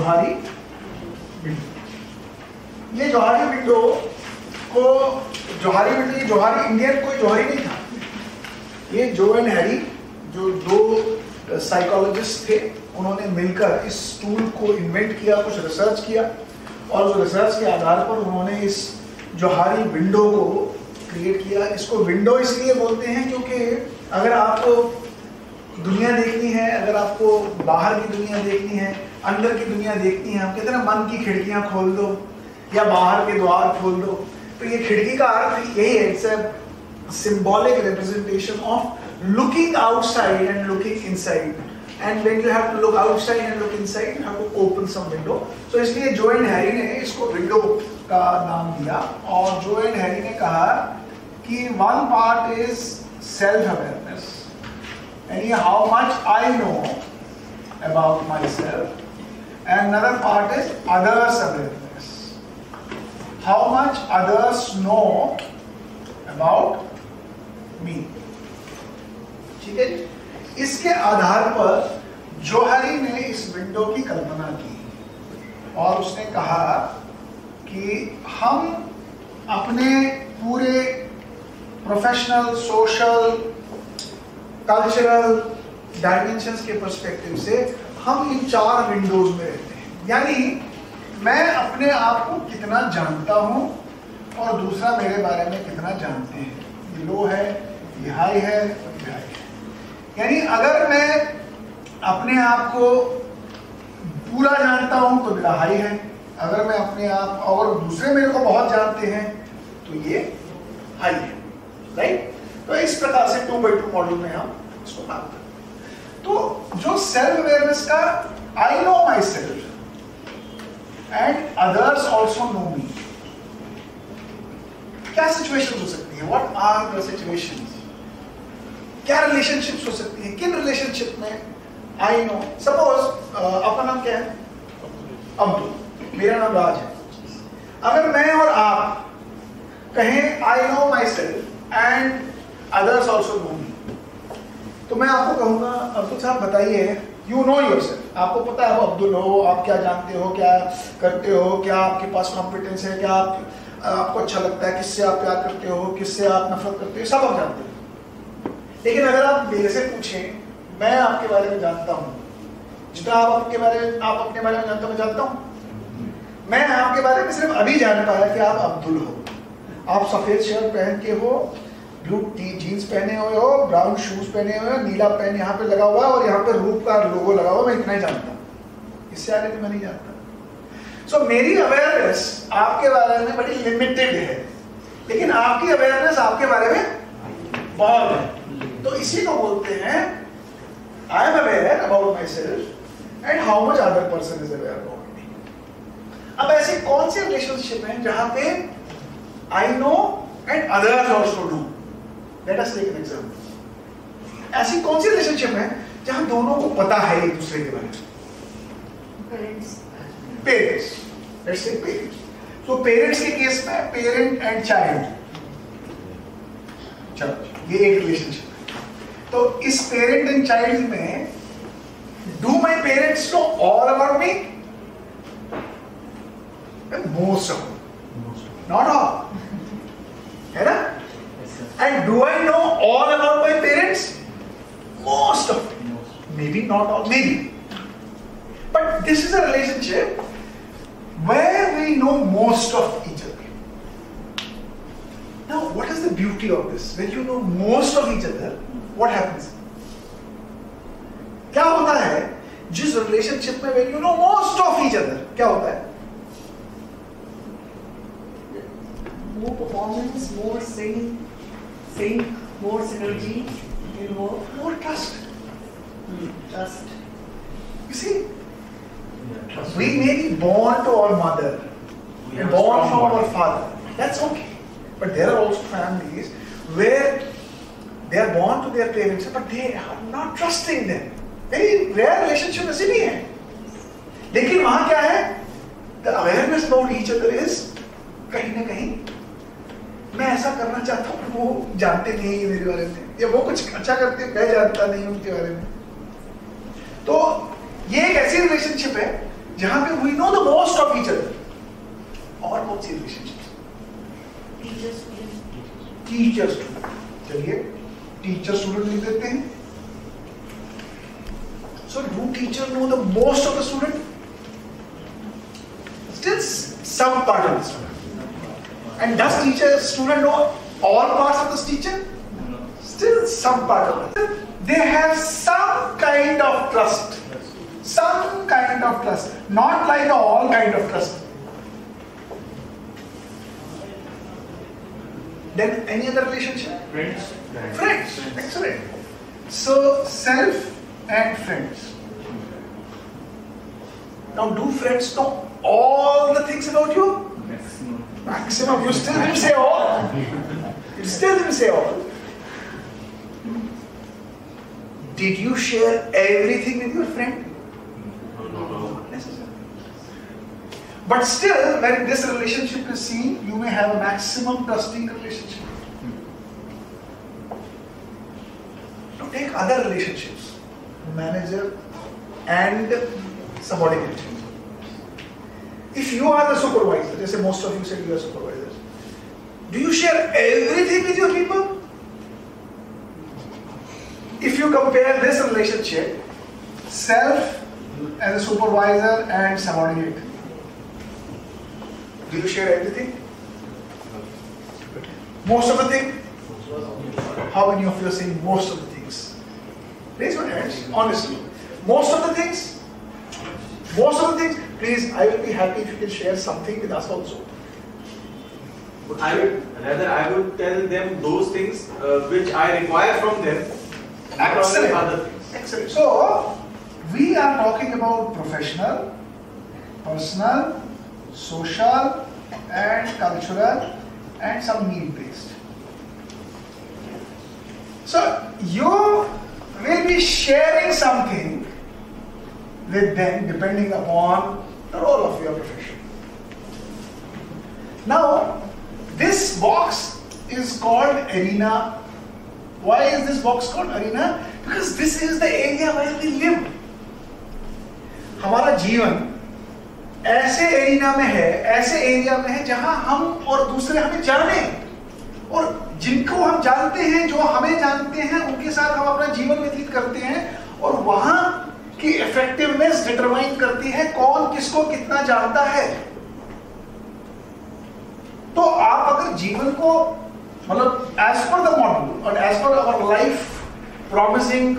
Johari window. ये Johari window को Johari window, ये जोहारी इंडियन कोई जोहारी नहीं था, ये जो एंड हैरी जो दो साइकोलॉजिस्ट थे उन्होंने मिलकर इस टूल को इन्वेंट किया, कुछ रिसर्च किया और उस रिसर्च के आधार पर उन्होंने इस जोहारी विंडो को क्रिएट किया। इसको विंडो इसलिए बोलते हैं क्योंकि अगर आपको दुनिया देखनी है, अगर आपको बाहर की दुनिया देखनी है, अंदर की दुनिया देखनी है, हम कहते हैं ना मन की खिड़कियां खोल दो या बाहर के द्वार खोल दो, तो ये खिड़की का अर्थ यही है, it's a symbolic representation of looking outside and looking inside, and when you have to look outside and look inside you have to open some window. So इसलिए जो एंड हैरी ने इसको विंडो का नाम दिया और जो एंड हैरी ने कहा कि one part is self awareness and how much I know about myself, and another part is others awareness, how much others know about me. ठीक है, इसके आधार पर जोहारी ने इस विंडो की कल्पना की और उसने कहा कि हम अपने पूरे प्रोफेशनल, सोशल, कल्चरल डायमेंशंस के पर्सपेक्टिव से हम इन 4 विंडोज में रहते हैं। यानी मैं अपने आप को कितना जानता हूं और दूसरा मेरे बारे में कितना जानते हैं। ये लो है, ये हाई है, ये हाई है। यानी अगर मैं अपने आप को पूरा जानता हूं तो मेरा हाई है, अगर मैं अपने आप और दूसरे मेरे को बहुत जानते हैं तो ये हाई है, राइट। तो इस प्रकार से 2x2 मॉडल में हम इसको मानते हैं। तो जो सेल्फ अवेयरनेस का I know my self and others also know me, क्या सिचुएशन हो सकती है, व्हाट आर द सिचुएशंस, क्या रिलेशनशिप्स हो सकती है, किन रिलेशनशिप में आई नो। सपोज आपका नाम क्या है? अब्दुल, मेरा नाम राज है। अगर मैं और आप कहें I know my self and others also know me, तो मैं आपको कहूंगा अब्दुल साहब बताइए, यू नो योर सेल्फ, आपको पता है आप अब्दुल हो, आप क्या जानते हो, क्या करते हो, क्या आपके पास कॉम्पिटेंस है, क्या आपको अच्छा लगता है, किससे आप प्यार करते हो, किससे आप नफरत करते हो, सब आप जानते हो। लेकिन अगर आप मेरे से पूछें, मैं आपके बारे में जानता हूं जितना आप अपने बारे में जानता हूं। मैं आपके बारे में सिर्फ अभी जान पाया कि आप अब्दुल हो, आप सफेद शर्ट पहन के हो, ब्लू जीन्स पहने हुए हो, ब्राउन शूज पहने हुए हो, नीला पेन यहाँ पे लगा हुआ है और यहाँ पे रूप का लोगो लगा हुआ, मैं इतना ही जानता हूँ, इससे आगे तो मैं नहीं जानता। सो मेरी अवेयरनेस आपके बारे में बड़ी लिमिटेड है, लेकिन आपकी अवेयरनेस आपके बारे में बहुत है। तो इसी को बोलते हैं I am aware about my self and how much other person is aware about me. अब ऐसी कौन सी रिलेशनशिप है जहां पे I know and others also know? Let us take an example. ऐसी कौन सी रिलेशनशिप है जहां दोनों को पता है एक दूसरे के बारे में? Parents, let's say parents. तो पेरेंट्स के केस में पेरेंट एंड चाइल्ड, चलो ये एक रिलेशनशिप। तो इस पेरेंट एंड चाइल्ड में do my parents know all about me? Most of, not all, है ना? And do I know all about my parents? Most of, may be not all, may be, but this is a relationship where we know most of each other. Now, what is the beauty of this? When you know most of each other, what happens? क्या होता है जिस relationship में when you know most of each other, क्या होता है? More performance, more sync, more synergy, more trust. Trust. You see, we may be born to our mother, born from our father. That's okay. But there are also families where they are born to their parents, but they are not trusting them. Very rare relationship ऐसे भी है. लेकिन वहाँ क्या है? The awareness about each other is कहीं ना कहीं मैं ऐसा करना चाहता हूँ, वो जानते नहीं है मेरे बारे में, या वो कुछ अच्छा करते मैं जानता नहीं उनके बारे में। तो ये एक ऐसी रिलेशनशिप है जहां पे we know the most of each other. और कौन सी रिलेशनशिप? Teacher student. चलिए टीचर स्टूडेंट लिख देते हैं। So do teacher know the most of the student? Still some part of the student. And does teacher student know all parts of this teacher? Still some part of it. They have some kind of trust. Some kind of trust. Not like the all kind of trust. Then any other relationship? Friends. Friends. Excellent. So self and friends. Now do friends know all the things about you? Maximum. You still didn't say all. You still didn't say all. Did you share everything with your friend? No. Not necessarily. But still, when this relationship is seen, you may have a maximum trusting relationship. Now take other relationships. Manager and subordinate. If you are the supervisor, just say most of you said you are supervisors, do you share everything with your people? If you compare this relationship, self as a supervisor and subordinate, do you share everything? Most of the thing? How many of you are saying most of the things? Raise your hands, honestly. Most of the things? Most of the things? Please, I will be happy if you can share something with us also. I would tell them those things which I require from them. Excellent. Other things. Excellent. So, we are talking about professional, personal, social, and cultural, and some need-based. So, you will be sharing something with them depending upon the role of your profession. Now, this box is called arena. Why is this box called arena? Because this is the area where we live. हमारा जीवन ऐसे arena में है, ऐसे area में है जहां हम और दूसरे हमें जाने, और जिनको हम जानते हैं, जो हमें जानते हैं, उनके साथ हम अपना जीवन व्यतीत करते हैं, और वहां की इफेक्टिवनेस डिटरमाइन करती है कौन किसको कितना जानता है। तो आप अगर जीवन को मतलब एज पर द मॉडल और as per our life promising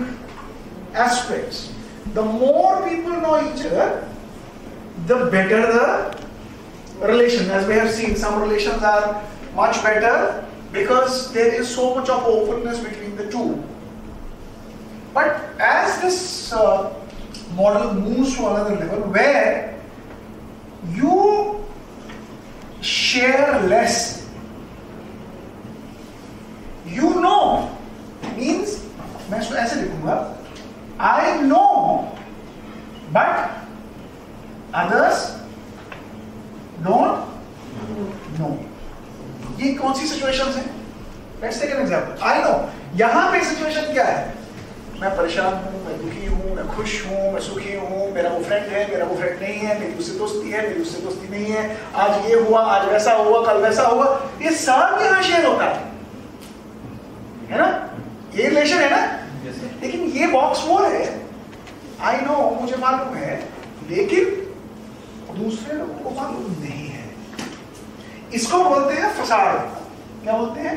aspects, the more people know each other, the better the relation. As we have seen, some relations are much better because there is so much of openness between the two. But as this model moves to another level where you share less, you know, means मैं इसको ऐसे लिखूंगा, I know but others don't know. ये कौन सी situations हैं? Let's take an example. I know. यहाँ पे situation क्या है? मैं परेशान हूँ, मैं दुखी हूँ, मैं खुश हूँ, मैं सुखी हूँ, मेरा वो फ्रेंड है, मेरा वो फ्रेंड नहीं है, मेरी उससे दोस्ती है, मेरी उससे दोस्ती नहीं है, आज ये हुआ, आज वैसा हुआ, कल वैसा हुआ, ये सब यहाँ शेयर होता है ना? ये रिलेशन है ना? लेकिन ये बॉक्स वो है, I know, मुझे मालूम है, लेकिन दूसरे लोगों को मालूम नहीं है। इसको बोलते हैं फसाद। क्या बोलते हैं?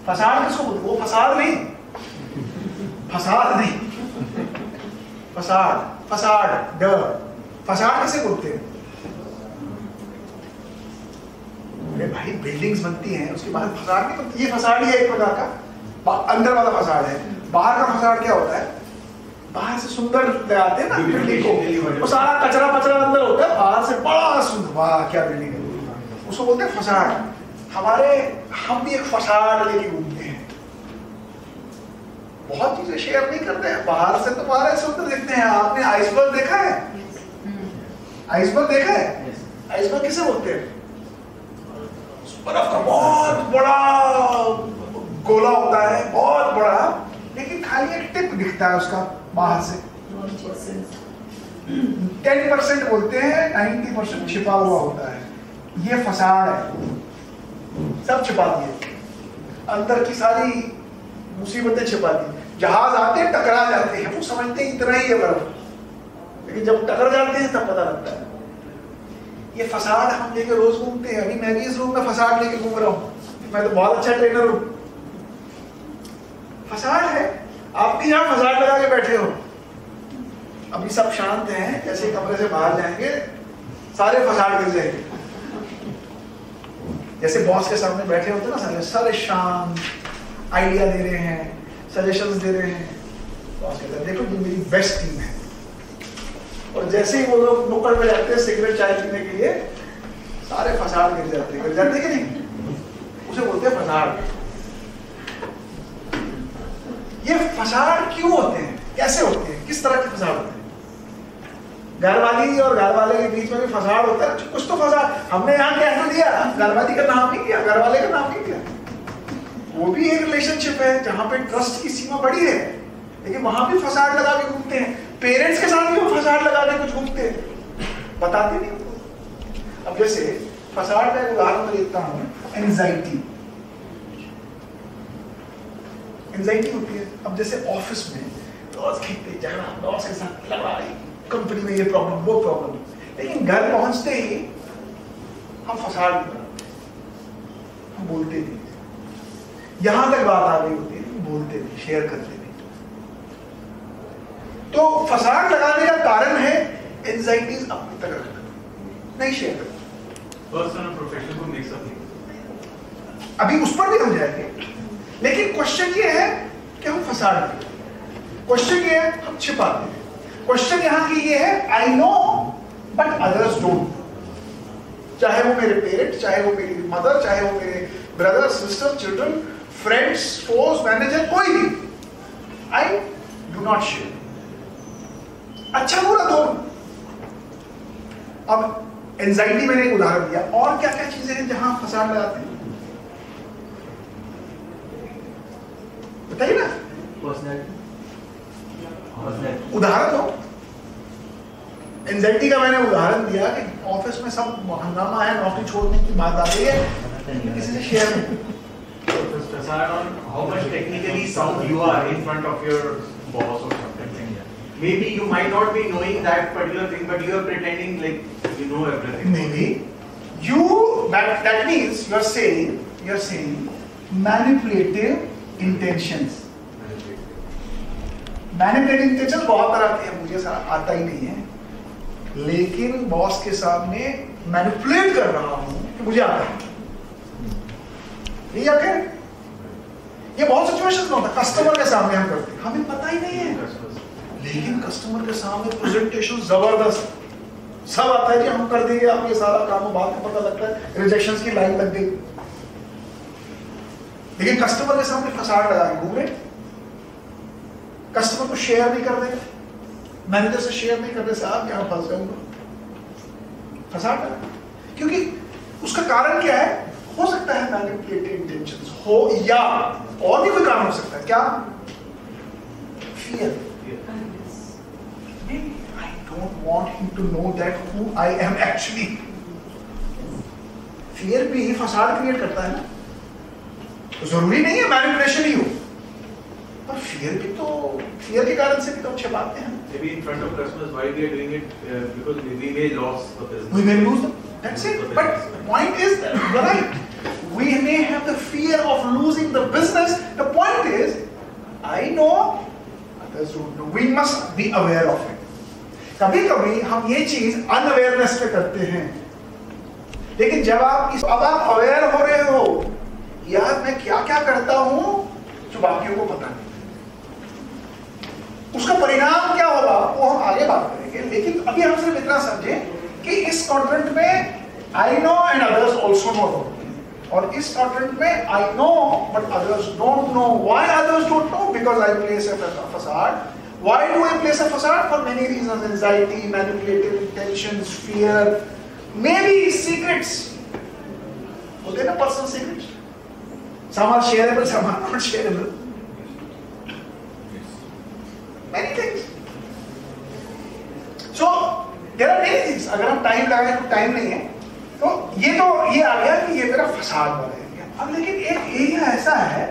फसाद किसको बोलते हैं? वो फसाद नहीं, फसाद नहीं, फसाद, फसाद, फसाद किसे बोलते हैं? अरे भाई बिल्डिंग्स बनती हैं, उसके बाद फसाद नहीं बनती। ये फसाद ही है एक प्रकार का, अंदर वाला फसाद है। बाहर का फसाद क्या होता है? बाहर से सुंदर लगाते हैं ना बिल्डिंग को, वो सारा कचरा पचरा अंदर होता है, बाहर से बड़ा सुंदर, वाह क्या बिल्डिंग है, उसको बोलते हैं फसाड। हम भी एक फसाड लेके घूमते हैं, बहुत चीजें शेयर नहीं करते हैं, बाहर से तो बाहर सुंदर दिखते हैं। आपने आइसबर्ग देखा है? आइसबर्ग देखा है? आइसबर्ग किसे बोलते हैं? बर्फ का बहुत बड़ा गोला होता है, बहुत बड़ा, लेकिन खाली एक टिप दिखता है उसका बाहर से। 10% बोलते हैं, 90% छिपा हुआ होता है। ये फसाड है, सब छिपा दिए, अंदर की सारी मुसीबतें छिपा दी। जहाज आते हैं टकरा जाते हैं, वो समझते हैं इतना ही है बर्फ, लेकिन जब टकर जाते हैं तब पता लगता है। ये फसाड हम लेके रोज घूमते हैं। अभी मैं भी इस रूम में फसाड लेके घूम रहा हूँ, मैं तो बहुत अच्छा ट्रेनर हूँ। फसाड है, आप भी यहाँ फसाड लगा के बैठे हो। अभी सब शांत हैं, जैसे कमरे से बाहर जाएंगे सारे फसाड गिर जाएंगे। जैसे बॉस के सामने बैठे होते ना सारे शांत, आइडिया दे रहे हैं, सजेशंस दे रहे हैं। बॉस कहता है देखो ये मेरी बेस्ट टीम है, और जैसे ही वो लोग नुक्कड़ पे जाते हैं सिगरेट चाय पीने के लिए, सारे फसाड गिर जाते हैं कि नहीं? उसे बोलते हैं फसाड। ये फसाड क्यों होते हैं, कैसे होते हैं, किस तरह के फसाड होते हैं? घरवाली और घरवाले के बीच में भी फसाड होता है, कुछ तो फसाड। हमने यहाँ कह तो दिया, घरवाली का नाम नहीं किया, घरवाले का नाम नहीं किया। वो भी एक रिलेशनशिप है जहां पे ट्रस्ट की सीमा बड़ी है, लेकिन वहां भी फसाड लगा के घूमते हैं। पेरेंट्स के साथ भी वो फसाड लगा के कुछ घूमते हैं, बताते नहीं उनको। अब जैसे फसाड का एक उदाहरण मैं देता हूं, एंजाइटी। एंजाइटी होती है, अब जैसे ऑफिस में रोज खेलते झगड़ा, बॉस के साथ लड़ाई, कंपनी में ये प्रॉब्लम वो प्रॉब्लम, लेकिन घर पहुंचते ही हम फसाड हम बोलते नहीं। यहां तक बात आ गई होती है, बोलते नहीं, शेयर करते नहीं। तो फसाड लगाने का कारण है एंजाइटीज अपनी तक रखना, नहीं शेयर करना। पर्सनल और प्रोफेशनल को मिक्स अप। अभी उस पर भी हम जाएंगे, लेकिन क्वेश्चन ये है कि हम फसाड दें, क्वेश्चन ये है हम छिपाते हैं। क्वेश्चन यहां की ये है I know but others don't. चाहे वो मेरे पेरेंट, चाहे वो मेरी मदर, चाहे वो मेरे brother sister, children, friends, spores, manager, कोई भी, आई डू नॉट शेयर। अच्छा बुरा दोनों। अब एंजाइटी मैंने एक उदाहरण दिया, और क्या क्या चीजें हैं जहां फसाड लगाते हैं बताइए ना। उदाहरण दो। एंजाइटी का मैंने उदाहरण दिया कि ऑफिस में सब हंगामा है, नौकरी छोड़ने की बात आ रही है, किसी से शेयर नहीं। Decide on how much technically sound you are in front of your boss or something. Maybe you might not be knowing that particular thing, but you are pretending like you know everything. Maybe that means you are saying manipulative intentions. Manipulative intention बहुत तरह के हैं, मुझे आता ही नहीं है, लेकिन boss के सामने मैनिपुलेट कर रहा हूं कि मुझे आता है। ये क्या कहें? ये बहुत सिचुएशंस में होता है। कस्टमर के सामने हम करते हैं, हमें पता ही नहीं है, लेकिन कस्टमर के सामने प्रेजेंटेशन जबरदस्त, सब आता है कि हम कर देंगे, आप ये सारा काम, बाद में पता लगता है रिजेक्शंस की लाइन लग गई। लेकिन कस्टमर के सामने फसाड लगा के घूम रहे, कस्टमर को शेयर नहीं कर देंगे, मैनेजर से शेयर नहीं करने से आप यहां फंस जाऊंगा, फसाड लगा। क्योंकि उसका कारण क्या है? हो सकता है मैनिपुलेटिव इंटेंशंस हो, या और भी कोई कारण हो सकता है। क्या? Fear. I don't want him to know that who I am actually. Fear भी फसाड क्रिएट करता है ना, तो जरूरी नहीं है मैनिपुलेशन ही हो, पर फियर भी तो, फियर के कारण से भी तो छिपाते हैं। Maybe in front of customers, why we are doing it? Because we may lose the business. We may lose them. That's it. But point is, you're right. We may have the fear of losing the business. The point is, I know, others don't know. We must be aware of it. कभी-कभी हम ये चीज unawareness पे करते हैं, लेकिन जब अब आप अवेयर हो रहे हो, यार मैं क्या-क्या करता हूं जो बाकियों को पता नहीं, उसका परिणाम क्या होगा वो हम आगे बात करेंगे। लेकिन अभी हम सिर्फ इतना समझें कि इस क्वाड्रेंट में I know and others also know, और इस क्वाड्रेंट में I know but others don't know. Why others don't know? Because I place a facade. Why do I place a facade? For many reasons: anxiety, manipulative intentions, fear, maybe secrets. होते हैं ना personal secrets. Some are shareable, some are not shareable. Many things. So anything, अगर हम time लगाए तो time नहीं है, तो ये आ गया कि ये मेरा फसाद वाला एरिया। अब लेकिन एक एरिया ऐसा है,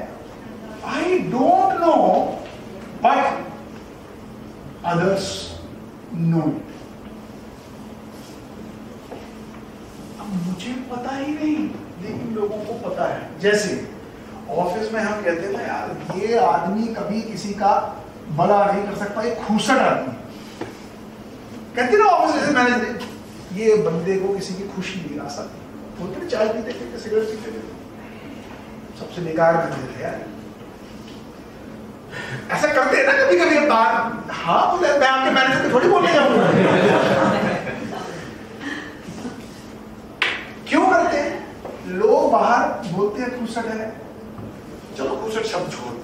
I don't know but others know it. अब मुझे पता ही नहीं लेकिन लोगों को पता है। जैसे ऑफिस में हम कहते हैं ना यार ये आदमी कभी किसी का भला नहीं कर सकता, ये खूसट आदमी कहते ना ऑफिस में मैनेजर, ये बंदे को किसी की खुशी नहीं ला सकती। बोलते चाय पीते थे, सिगरेट पीते थे, सबसे बेकार बंदे थे यार। ऐसा करते हैं ना कभी कभी बात। हाँ बोले मैं आपके मैनेजर को थोड़ी बोलने जाऊंगा। क्यों करते हैं? लोग बाहर बोलते हैं खूसट है, चलो खूसट शब्द छोड़,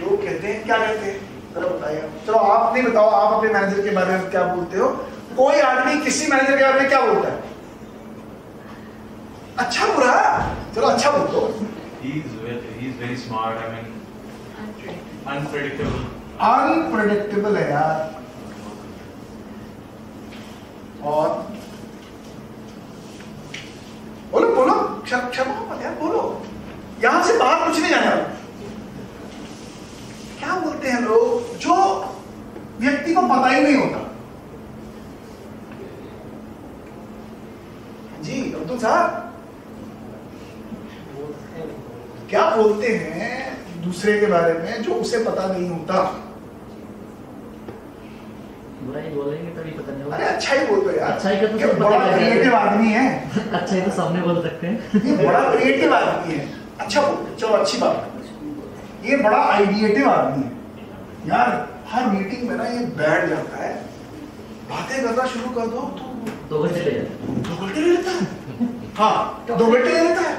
लोग कहते हैं क्या कहते हैं जरा बताइए। चलो आप नहीं बताओ, आप अपने मैनेजर के बारे में क्या बोलते हो? कोई आदमी किसी मैनेजर के बारे में क्या बोलता है? अच्छा बुरा? चलो अच्छा बोल दो। He is very smart. I mean, unpredictable. Unpredictable है यार। और बोलो बोलो, क्षमा मत यार, बोलो, यहां से बाहर कुछ नहीं जाना। क्या बोलते हैं लोग जो व्यक्ति को पता ही नहीं होता? जी अब्दुल साहब, क्या बोलते हैं दूसरे के बारे में जो उसे पता नहीं होता? बुराई बोलेंगे तभी पता नहीं होगा। अरे अच्छा ही बोल दो यार। अच्छाई का तो क्या सब बड़ा पता ही है। क्रिएटिव आदमी है। अच्छाई तो सामने बोल सकते हैं। ये बड़ा क्रिएटिव आदमी है। अच्छा बोल, चलो अच्छी बात है। ये बड़ा आइडिएटिव आदमी है यार। हर मीटिंग में ना ये बैठ जाता है, बातें करना शुरू कर दो तो 2 घंटे ले जाते हैं। 2 घंटे ले लेता है। हाँ 2 घंटे ले लेता है।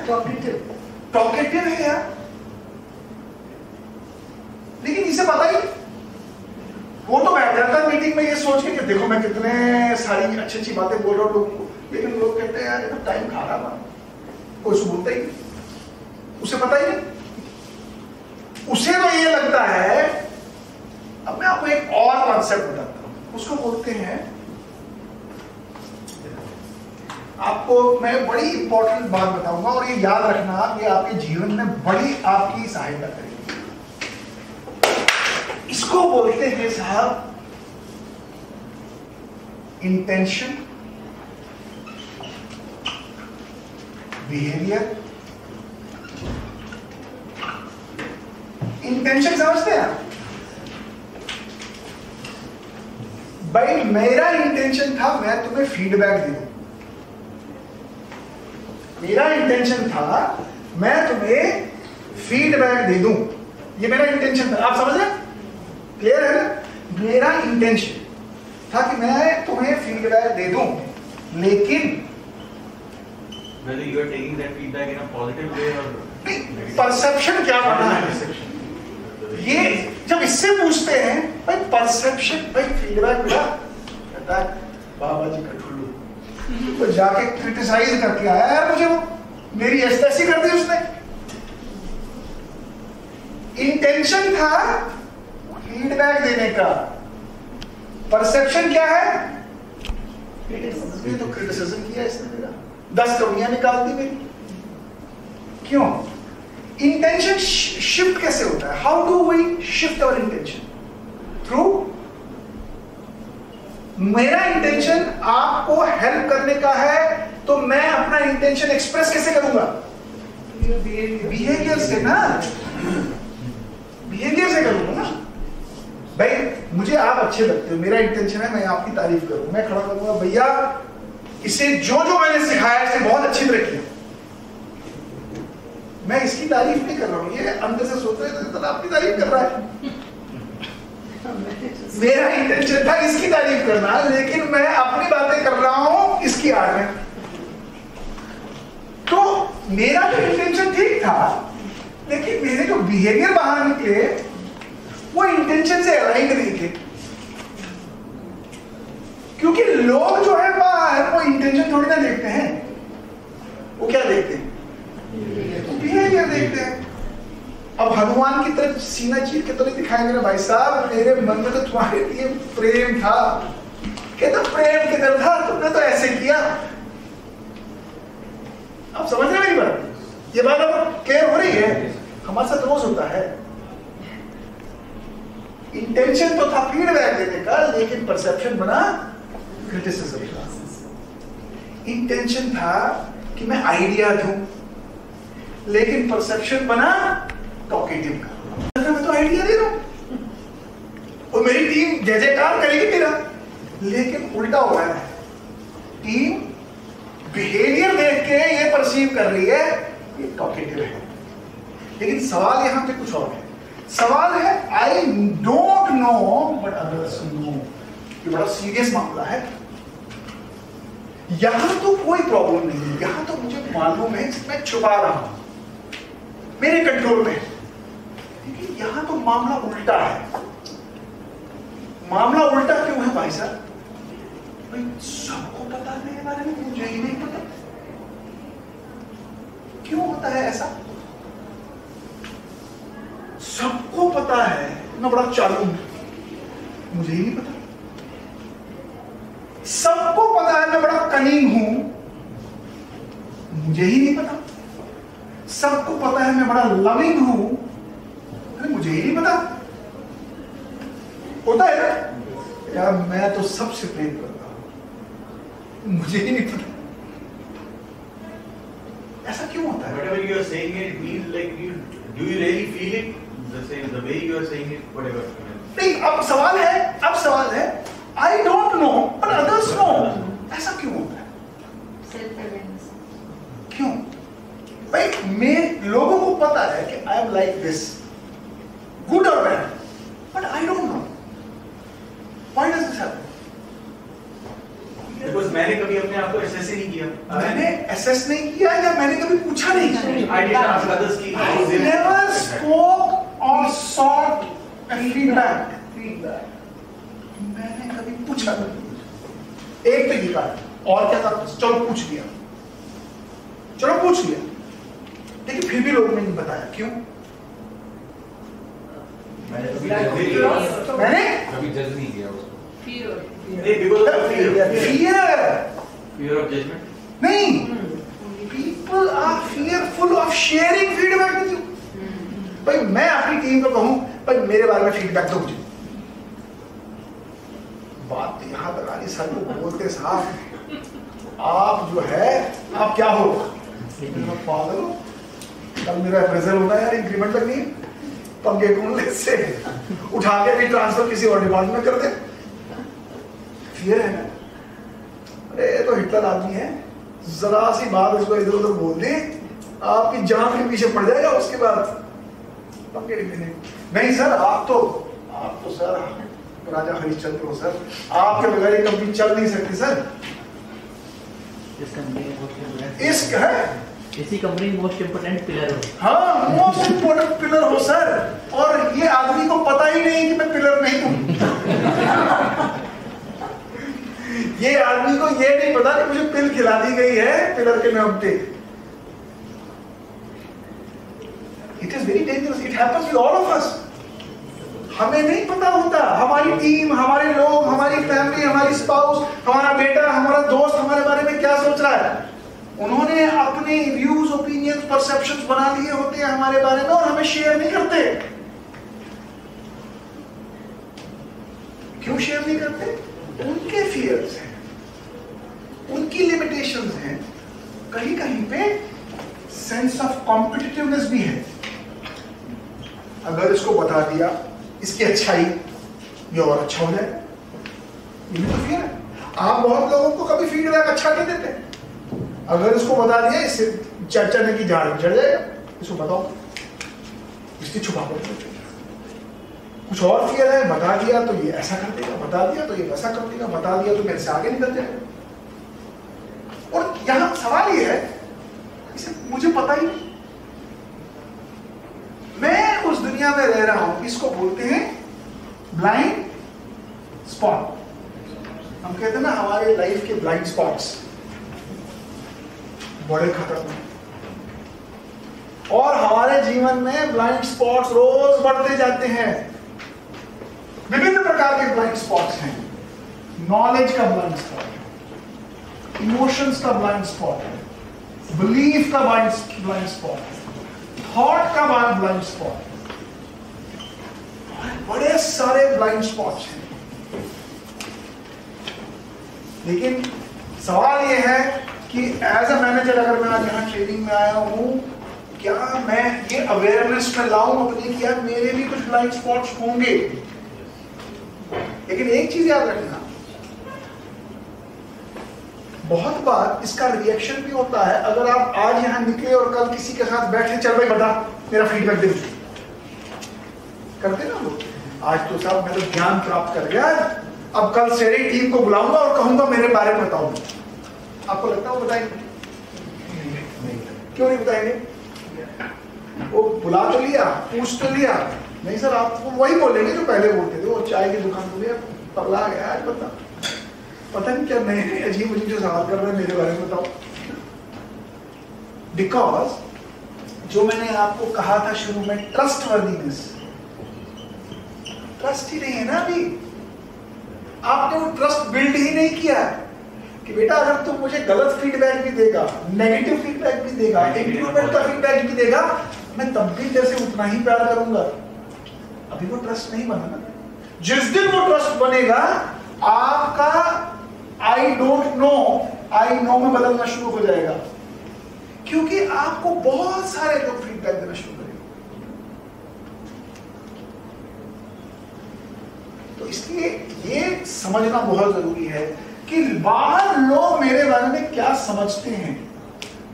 टॉकेटिव है यार, लेकिन इसे पता ही, वो तो बैठ जाता है मीटिंग में ये सोच के कि देखो मैं कितने सारी अच्छी अच्छी बातें बोल रहा हूँ लोगों को, लेकिन लोग कहते हैं यार ये तो टाइम खा रहा था, कोई उसको बोलता ही नहीं, उसे पता ही नहीं। उसे तो ये लगता है, अब मैं आपको एक और कॉन्सेप्ट बताता हूं, उसको बोलते हैं, आपको मैं बड़ी इंपॉर्टेंट बात बताऊंगा और ये याद रखना, ये आपके जीवन में बड़ी आपकी सहायता करेगी। इसको बोलते हैं साहब इंटेंशन, बिहेवियर। इंटेंशन समझते हैं भाई? मेरा इंटेंशन था मैं तुम्हें फीडबैक दे दूं, मेरा इंटेंशन था मैं तुम्हें फीडबैक दे दूं, ये मेरा इंटेंशन था। आप समझ रहे हैं? क्लियर है ना? मेरा इंटेंशन था कि मैं तुम्हें फीडबैक दे दूं, लेकिन Whether you are taking that feedback in a positive way or perception क्या बना है? ये जब इससे पूछते हैं भाई परसेप्शन, भाई फीडबैक मिला, कहता है बाबा जी का ठुल्लू तो जाके क्रिटिसाइज करके आया यार मुझे, वो मेरी ऐसी कर दी उसने। इंटेंशन था फीडबैक देने का, परसेप्शन क्या है? ये तो क्रिटिसिज्म किया इसने, मेरा 10 कमियां निकाल दी मेरी। क्यों? इंटेंशन शिफ्ट कैसे होता है? How do we shift our intention? Through, मेरा इंटेंशन आपको हेल्प करने का है तो मैं अपना इंटेंशन एक्सप्रेस कैसे करूंगा? बिहेवियर से ना, बिहेवियर से करूंगा ना। भाई मुझे आप अच्छे लगते हो, मेरा इंटेंशन है मैं आपकी तारीफ करूं, मैं खड़ा करूंगा भैया इसे जो जो मैंने सिखाया इसे बहुत अच्छी तरह किया, मैं इसकी तारीफ नहीं कर रहा हूं, ये अंदर से सोच रहे थे तो आपकी तारीफ कर रहा है। मेरा इंटेंशन था इसकी तारीफ करना, लेकिन मैं अपनी बातें कर रहा हूं इसकी आड़ में। तो मेरा तो इंटेंशन ठीक था, लेकिन मेरे जो बिहेवियर बाहर निकले वो इंटेंशन से अलाइंड नहीं थे। क्योंकि लोग जो है बाहर वो इंटेंशन थोड़ी ना देखते हैं, वो क्या देखते हैं? बिहेवियर देखते हैं। अब हनुमान की तरफ सीना चीर के तो नहीं दिखाएंगे ना भाई साहब, मेरे मन में तो तुम्हारे लिए प्रेम था। कहता प्रेम किधर था, तुमने तो ऐसे किया। आप समझ रहे हैं मेरी बात? ये बात अब क्लियर हो रही है? हमारे साथ रोज होता है। इंटेंशन तो था फीडबैक देने का, लेकिन परसेप्शन बना क्रिटिसिज्म का। इंटेंशन था कि मैं आइडिया दूं, लेकिन परसेप्शन बना टॉकेटिव का। मैं तो आइडिया दे रहा हूं और मेरी टीम जय जयकार करेगी मेरा, लेकिन उल्टा हो रहा है। टीम बिहेवियर देख के ये परसीव कर रही है ये टॉकेटिव है, लेकिन सवाल यहां पे कुछ और है। सवाल है I don't know but others know. ये बड़ा सीरियस मामला है। यहां तो कोई प्रॉब्लम नहीं है, यहां तो मुझे मालूम है मैं छुपा रहा हूं, मेरे कंट्रोल में। लेकिन यहां तो मामला उल्टा है। मामला उल्टा क्यों है भाई साहब? भाई सबको पता है मेरे बारे में, मुझे ही नहीं पता। क्यों होता है ऐसा? सबको पता है मैं बड़ा चालू हूं, मुझे ही नहीं पता। सबको पता है मैं बड़ा कनीन हूं, मुझे ही नहीं पता। सबको पता है मैं बड़ा लविंग हूं, अरे मुझे ही नहीं पता। होता है ना यार, मैं तो सबसे प्रेम करता हूं, मुझे ही नहीं पता। ऐसा क्यों होता है? Whatever you are saying it means like you do you really feel it the same the way you are saying it whatever. नहीं, अब सवाल है I don't know but others know. ऐसा क्यों होता है? Self awareness. क्यों भाई? मैं लोगों को पता है कि I am like this, good और bad, but I don't know why does this happen. Because मैंने कभी अपने आप को assess ही नहीं किया। मैंने असेस नहीं किया या मैंने कभी पूछा नहीं। I didn't ask others की I never spoke or sought feedback. मैंने कभी पूछा नहीं। एक तरीका है, और क्या था? चलो पूछ लिया, लेकिन फिर भी लोगों ने नहीं बताया। क्यों? मैंने कभी जज नहीं किया उसको। because of fear of judgment. नहीं, people are fearful of sharing feedback with you. भाई मैं अपनी टीम को कहूं भाई मेरे बारे में फीडबैक दो मुझे, बात यहां तक आनी, सर को बोलते साहब आप जो है आप क्या हो? पागल हो? कल मेरा अप्रेजल होना है यार, इंक्रीमेंट लगनी है, पंगे कौन ले से उठा के भी ट्रांसफर किसी और डिपार्टमेंट कर दे। फियर है ना? अरे तो हिटलर आदमी है, जरा सी बात उसको इधर उधर बोल दे आपकी जान के पीछे पड़ जाएगा, उसके बाद पंगे नहीं। सर आप तो सर राजा हरिश्चंद्र हो सर, आपके बगैर ये कंपनी चल नहीं सकती सर। इश्क है, इसी कंपनी में मोस्ट इम्पोर्टेंट पिलर हो। हाँ मोस्ट इम्पोर्टेंट पिलर हो सर, और ये आदमी को पता ही नहीं कि मैं पिलर नहीं हूं। ये आदमी को ये नहीं पता कि मुझे पिल खिला दी गई है पिलर के नाम पे। It is very dangerous, it happens with all of us. हमें नहीं पता होता, हमारी टीम, हमारे लोग, हमारी फैमिली, हमारी स्पाउस, हमारा बेटा, हमारा दोस्त हमारे बारे में क्या सोच रहा है। उन्होंने अपने व्यूज, ओपिनियंस, परसेप्शंस बना लिए होते हैं हमारे बारे में और हमें शेयर नहीं करते। क्यों शेयर नहीं करते? उनके फियर्स हैं, उनकी लिमिटेशंस हैं, कहीं कहीं पे सेंस ऑफ कॉम्पिटिटिवनेस भी है। अगर इसको बता दिया इसकी अच्छाई, ये और अच्छा हो जाए, ये भी तो फियर है। आप बहुत लोगों को कभी फीडबैक अच्छा नहीं देते, अगर इसको बता दिया इससे चर्चा की झाड़ चढ़ जाएगा, इसको बताओ, इसकी छुपा कर कुछ और फियर है, बता दिया तो ये ऐसा कर देगा, बता दिया तो ये वैसा कर देगा, बता दिया तो मेरे से आगे निकल जाएगा। और यहां सवाल ये है, इसे मुझे पता ही नहीं, मैं उस दुनिया में रह रहा हूं, इसको बोलते हैं ब्लाइंड स्पॉट। हम कहते हैं ना हमारे लाइफ के ब्लाइंड स्पॉट्स बड़े खतरनाक, और हमारे जीवन में ब्लाइंड स्पॉट्स रोज बढ़ते जाते हैं। विभिन्न प्रकार के ब्लाइंड स्पॉट्स हैं। नॉलेज का ब्लाइंड स्पॉट है, इमोशंस का ब्लाइंड स्पॉट है, बिलीफ का ब्लाइंड स्पॉट है, थॉट का ब्लाइंड स्पॉट है, बड़े सारे ब्लाइंड स्पॉट्स हैं। लेकिन सवाल यह है कि एज अ मैनेजर अगर मैं आज यहाँ ट्रेनिंग में आया हूँ, क्या मैं ये अवेयरनेस में लाऊं अपने कि यार मेरे भी कुछ ब्लाइंड स्पॉट्स होंगे। लेकिन एक चीज याद रखना, बहुत बार इसका रिएक्शन भी होता है। अगर आप आज यहां निकले और कल किसी के साथ बैठे, चल भाई बता मेरा फीडबैक दे, करते ना लोग, आज तो साहब मैं तो ज्ञान प्राप्त कर गया, अब कल से टीम को बुलाऊंगा और कहूंगा मेरे बारे में बताओ। आपको लगता है वो बताएंगे? क्यों नहीं बताएंगे? वो बुला तो लिया, पूछ तो लिया, नहीं सर आप वही बोलेंगे जो पहले बोलते थे, वो चाय की दुकान पे पगला गया आज, पता नहीं क्या नए नए अजीब अजीब जो सवाल कर रहे हैं मेरे बारे में बताओ। बिकॉज जो मैंने आपको कहा था शुरू में, ट्रस्टवर्दीनेस, ट्रस्ट ही नहीं है ना अभी। आपने वो ट्रस्ट बिल्ड ही नहीं किया कि बेटा अगर तुम मुझे गलत फीडबैक भी देगा, नेगेटिव फीडबैक भी देगा, इंप्रूवमेंट का फीडबैक भी देगा, मैं तब भी जैसे उतना ही प्यार करूंगा। अभी वो ट्रस्ट नहीं बना ना। जिस दिन वो ट्रस्ट बनेगा, आपका आई डोंट नो आई नो में बदलना शुरू हो जाएगा, क्योंकि आपको बहुत सारे लोग फीडबैक देना शुरू करेंगे। तो इसलिए ये समझना बहुत जरूरी है कि बाहर लोग मेरे बारे में क्या समझते हैं।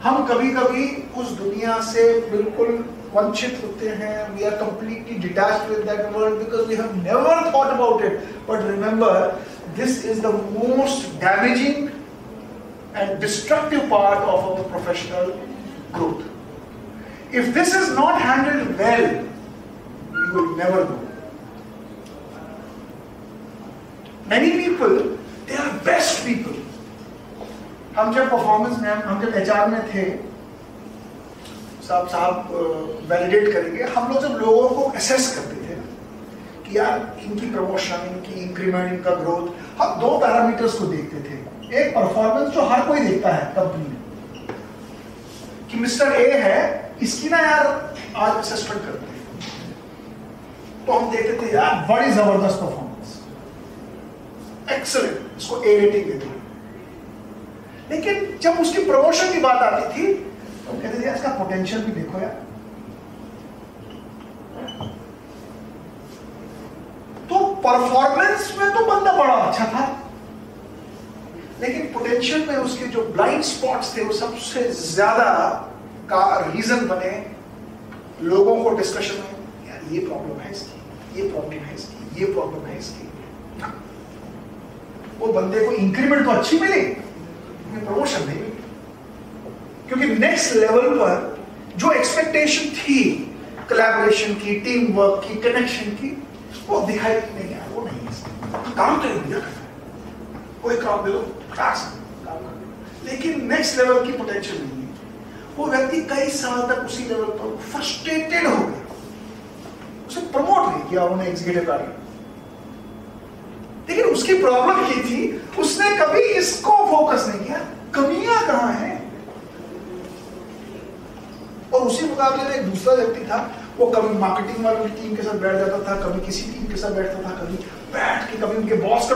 हम कभी कभी उस दुनिया से बिल्कुल वंचित होते हैं। We are completely detached with that world because we have never thought about it. But remember, this is the most damaging and destructive part of our professional growth. If this is not handled well, you will never grow. Many people, they are best people. हम जब performance में, हम जब HR में थे, साहब validate करेंगे, हम लोग जब लोगों को असेस करते थे कि यार इनकी प्रमोशन, इनकी इंक्रीमेंट, इनका ग्रोथ, हम दो पैरामीटर्स को देखते थे। एक परफॉर्मेंस जो हर कोई देखता है कंपनी में कि मिस्टर ए है, इसकी ना यार आज असेसमेंट करते हैं, तो हम देखते थे यार बड़ी जबरदस्त परफॉर्मेंस, एक्सीलेंट, इसको ए रेटिंग देते हैं। लेकिन जब उसकी प्रमोशन की बात आती थी तो कहते थे इसका पोटेंशियल भी देखो यार। तो परफॉर्मेंस में तो बंदा बड़ा अच्छा था, लेकिन पोटेंशियल में उसके जो ब्लाइंड स्पॉट्स थे वो सबसे ज्यादा का रीजन बने लोगों को डिस्कशन में, यार ये प्रॉब्लम है इसकी, ये प्रॉब्लम है इसकी, ये प्रॉब्लम है इसकी। वो बंदे को इंक्रीमेंट तो अच्छी मिली, प्रमोशन नहीं, क्योंकि नेक्स्ट लेवल पर जो एक्सपेक्टेशन थी कोलैबोरेशन की, टीम वर्क की, कनेक्शन की, वो दिखाई नहीं यार, वो नहीं है। काम तो इंडिया करना है, कोई काम दे दो, काम कर दो, लेकिन नेक्स्ट लेवल की पोटेंशियल नहीं है। वो व्यक्ति कई साल तक उसी लेवल पर फ्रस्ट्रेटेड हो गया, उसे प्रमोट नहीं किया उन्होंने एग्जीक्यूटिव का, लेकिन उसकी प्रॉब्लम ये थी उसने कभी इसको फोकस नहीं किया, कमियां कहां हैं। और उसी मुकाबले में एक दूसरा व्यक्ति था, वो कभी मार्केटिंग वाली टीम के साथ बैठ जाता था, कभी किसी टीम के साथ बैठता था, कभी बैठ के कभी उनके बॉस का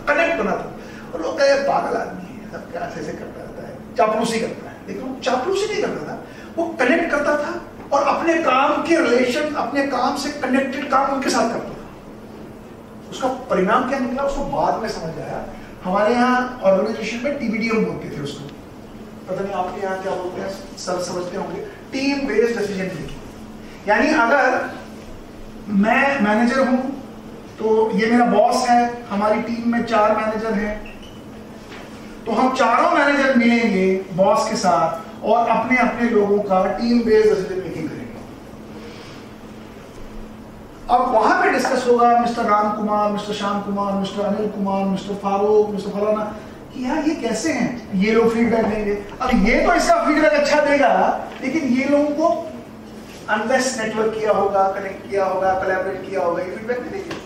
कनेक्ट बना था। और लोग कहे पागल आदमी है, सब क्या ऐसे करता रहता है, चापलूसी करता है। लेकिन वो चापलूसी नहीं करता था, वो कनेक्ट करता था और अपने काम के रिलेशन, अपने काम से कनेक्टेड काम उनके साथ करता था। उसका परिणाम क्या निकला उसको बाद में समझ आया। हमारे यहाँ ऑर्गेनाइजेशन में टीबीडीएम बोलते थे उसको, पता नहीं आपके यहाँ क्या बोलते हैं, सर समझते होंगे, टीम बेस्ड डिसीजन मेकिंग। यानी अगर मैं मैनेजर हूं तो ये मेरा बॉस है, हमारी टीम में 4 मैनेजर हैं, तो हम चारों मैनेजर मिलेंगे बॉस के साथ और अपने अपने लोगों का टीम बेस्ड डिसीजन मेकिंग करेंगे। अब वहां पे डिस्कस होगा mister Ram Kumar, mister Shyam Kumar, mister Anil Kumar, mister Farooq, mister फलाना, कि यार ये कैसे हैं, ये लोग फीडबैक देंगे। अब ये तो इसका फीडबैक अच्छा देगा, लेकिन ये लोगों को अनलेस नेटवर्क किया होगा, कनेक्ट किया होगा, कोलैबोरेट किया होगा, ये फीडबैक नहीं देंगे।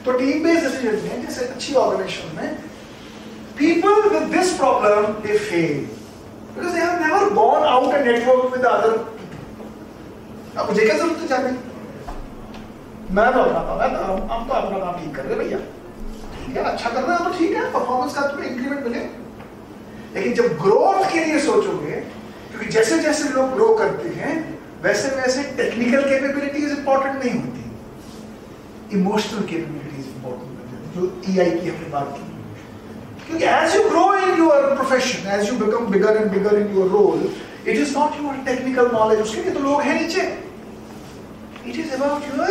तो टीम बेस्ड डिसीजन में जैसे अच्छी ऑर्गेनाइजेशन में people with this problem they fail because they have never gone out and networked with other people. अब मुझे क्या जरूरत है जाने? मैं तो अपना काम हम तो अपना काम ठीक कर रहे भैया, ठीक है, अच्छा कर रहे हैं तो ठीक है, परफॉर्मेंस का तुम्हें इंक्रीमेंट मिले। लेकिन जब ग्रोथ के लिए सोचोगे, क्योंकि जैसे जैसे लोग ग्रो करते हैं वैसे वैसे टेक्निकल कैपेबिलिटीज इंपॉर्टेंट नहीं होती, इमोशनल कैपेबिलिटीज इंपॉर्टेंट होती है, जो EI की हमने बात की। क्योंकि as you grow in your profession, as you become bigger and bigger in your role, it is not your technical knowledge, उसके लिए तो लोग हैं नीचे, it is about your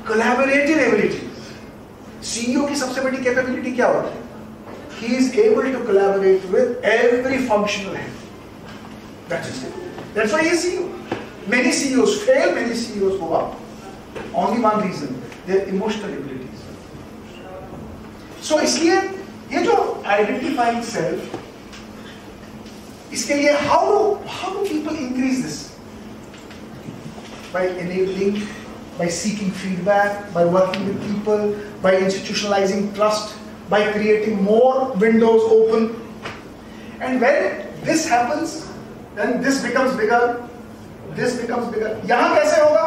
collaborative abilities. CEO की सबसे बड़ी कैपेबिलिटी क्या होती है? He is able to collaborate with every functional head. That's his ability. That's why he is CEO. Many CEOs fail, many CEOs go up. Only one reason, their emotional abilities. So इसलिए ये जो identifying self, इसके लिए how do people increase this? By enabling, by seeking feedback, by working with people, by institutionalising trust, by creating more windows open, and when this happens then this becomes bigger. यहां कैसे होगा?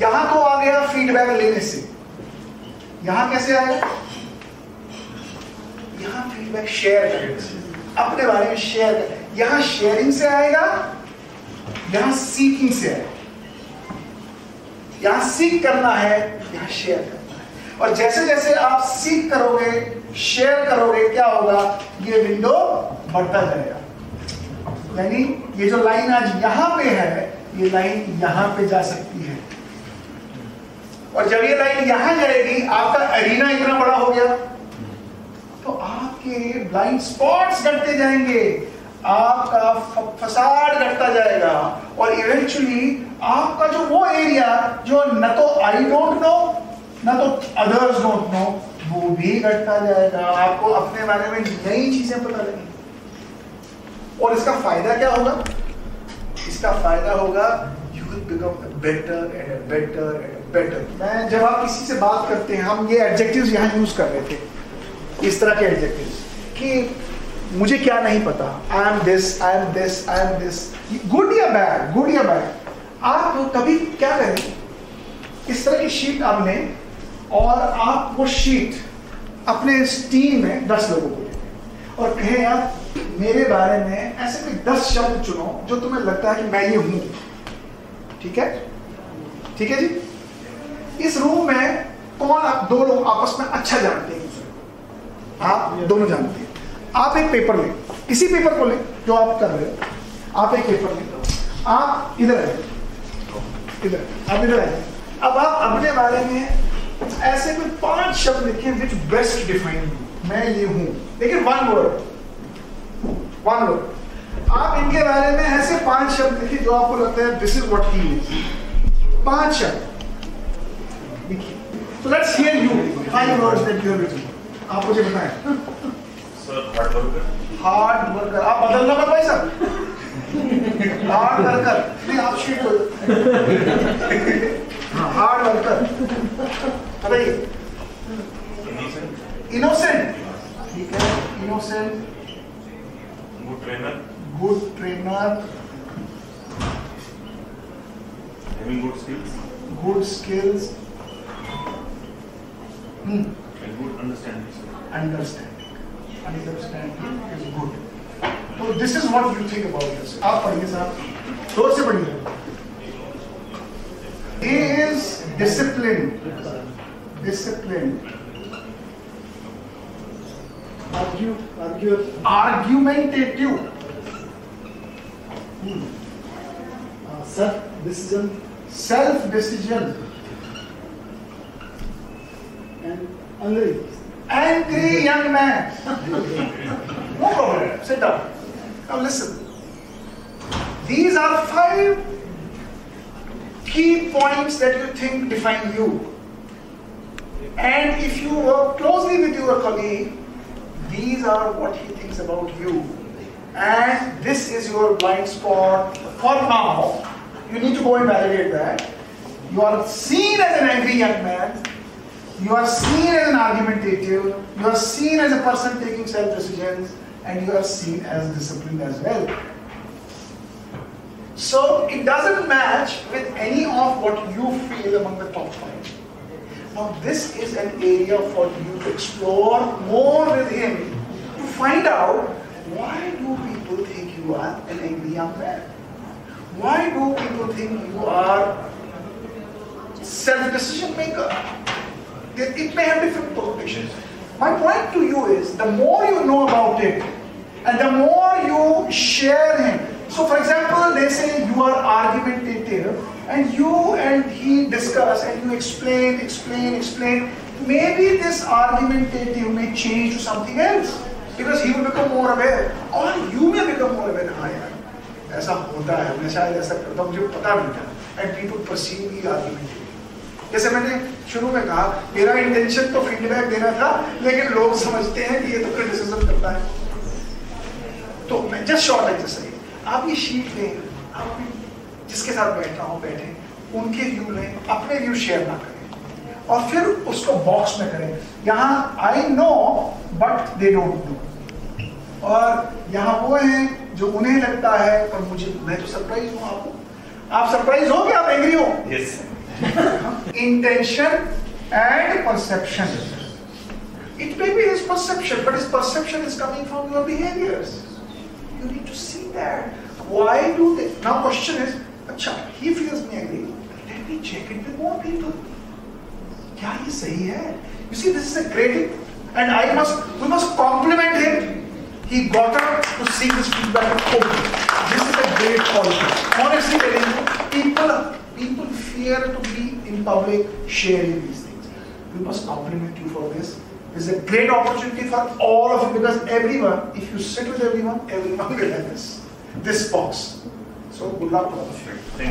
यहां तो आ गया feedback लेने से, यहां कैसे आएगा? यहाँ फीडबैक शेयर करें, अपने बारे में शेयर करें, यहाँ शेयरिंग से आएगा, यहाँ सीकिंग से आएगा। यहाँ सीख करना है, यहाँ शेयर करना है, और जैसे जैसे आप सीख करोगे, शेयर करोगे, क्या होगा? ये विंडो बढ़ता जाएगा। यानी ये जो लाइन आज यहाँ पे है, ये लाइन यहाँ पे जा सकती है, और जब ये लाइन यहाँ जाएगी, आपका एरिना इतना बड़ा हो गया तो आपके ब्लाइंड स्पॉट्स घटते जाएंगे, आपका फसाड घटता जाएगा, और इवेंचुअली आपका जो वो एरिया जो न तो आई डोंट नो न तो अदर्स डोंट नो, वो भी घटता जाएगा। आपको अपने बारे में नई चीजें पता लगेंगी, और इसका फायदा क्या होगा? इसका फायदा होगा you will become better and better and better. मैं जब आप किसी से बात करते हैं, हम ये एडजेक्टिव्स यहाँ यूज कर रहे थे, इस तरह के एडजेक्टिव्स कि मुझे क्या नहीं पता, I am this, I am this, I am this, good या बैड। आप कभी क्या करें, इस तरह की शीट आप लें और आप वो शीट अपने टीम में 10 लोगों को दें और कहें यार मेरे बारे में ऐसे कोई 10 शब्द चुनो जो तुम्हें लगता है कि मैं ये हूं। ठीक है जी। इस रूम में कौन आप 2 लोग आपस में अच्छा जानते हैं? आप दोनों जानते हैं। आप एक पेपर लें, इसी पेपर को लें जो आप कर रहे हो, आप एक पेपर लें, आप इधर आए, आप इधर आए। अब आप अपने बारे में ऐसे कोई 5 शब्द लिखें विच बेस्ट डिफाइन मैं ये हूं, लेकिन one word। आप इनके बारे में ऐसे 5 शब्द लिखिए जो आपको लगता है this is what he is. 5 शब्द लिखिए। So let's hear you 5 words that you have written। आप मुझे बताएं। Sir hard worker. आप बदलना मत भाई साहब। हार्ड वर्कर नहीं, आप शीट बोलो। हार्ड वर्कर बताइए। इनोसेंट। ठीक है, innocent. Good trainer. having good skills good skills and good understanding is good। तो this is what you think about this। आप पढ़िए साहब, जोर से पढ़िए। He is disciplined argumentative self decision and angry young man। No problem, sit down, now listen, these are 5 key points that you think define you, and if you work closely with your colleague, these are what he thinks about you, and this is your blind spot. For now, you need to go and validate that. You are seen as an angry young man. You are seen as an argumentative, you are seen as a person taking self-decisions, and you are seen as disciplined as well. So it doesn't match with any of what you feel among the top 5. Now this is an area for you to explore more with him to find out, why do people think you are an angry young man? Why do people think you are self-decision maker? It may have different perceptions. My point to you is, the more you know about it, and the more you share him. So for example, they say you are argumentative, and you and he discuss, and you explain. Maybe this argumentative may change to something else, because he will become more aware, or you may become more aware. हाँ यार, ऐसा होता है, मैं शायद ऐसा करता हूँ, मुझे पता नहीं था, and people perceive me argumentative. जैसे मैंने शुरू में कहा, मेरा इंटेंशन तो फीडबैक देना था, लेकिन लोग समझते हैं कि ये तो क्रिटिसिज्म करता है. तो मैं जस्ट शॉर्ट एक्सरसाइज, आप ये शीट लें, आप जिसके साथ बैठ रहा हूँ बैठे, उनके व्यू लें, अपने व्यू शेयर ना करें, और फिर उसको बॉक्स में करें. यहाँ I know but they don't know, और यहाँ वो हैं जो उन्हें लगता है पर मुझे, मैं तो सरप्राइज हूँ. आप सरप्राइज हो कि आप एग्री हो? Yes. Intention and perception. It may be his perception, but his perception is coming from your behaviors. You need to see that. Why do they? Now question is, अच्छा, he feels me angry. Let me check it with more people. क्या ये सही है? You see, this is a great, and we must compliment him. He got up to see this feedback. This is a great quality. Honestly telling you, people fear to be in public sharing these things. We must compliment you for this. This is a great opportunity for all of you, because everyone, if you sit with everyone will have this box. So good luck to all of you.